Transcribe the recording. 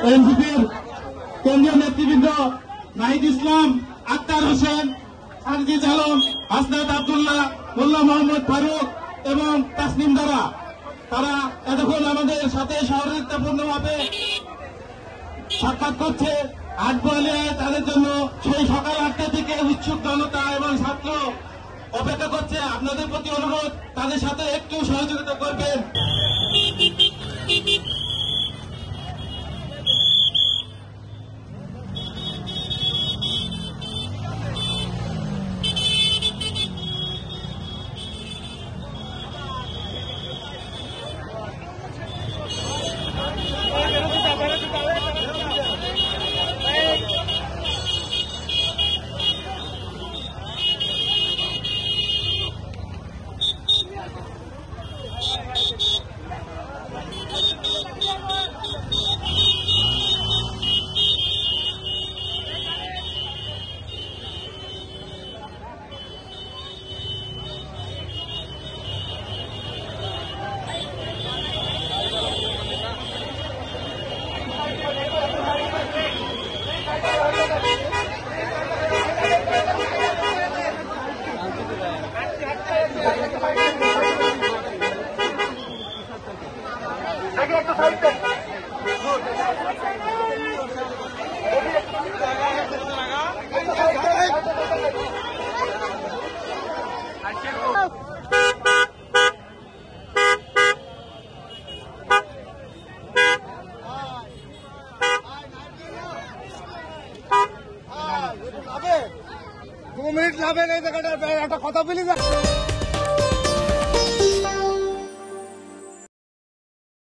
এনসিপির কেন্দ্রীয় নেতৃবৃন্দ নাহিদ ইসলাম, আক্তার হোসেন, সারজিদ আলম, হাসনাত আব্দুল্লাহ, মোল্লা মোহাম্মদ ফারুক এবং তাসনিম দারা, তারা এতক্ষণ আমাদের সাথে সহযোগিতাপূর্ণভাবে সাক্ষাৎ করছে। আটবোয়ালিয়ায় তাদের জন্য সেই সকাল 8টা থেকে উৎসুক জনতা এবং ছাত্র অপেক্ষা করছে। আপনাদের প্রতি অনুরোধ, তাদের সাথে একটু সহযোগিতা করবেন। দু মিনিট লাগবে, এই জায়গাটা একটা কথা বলি।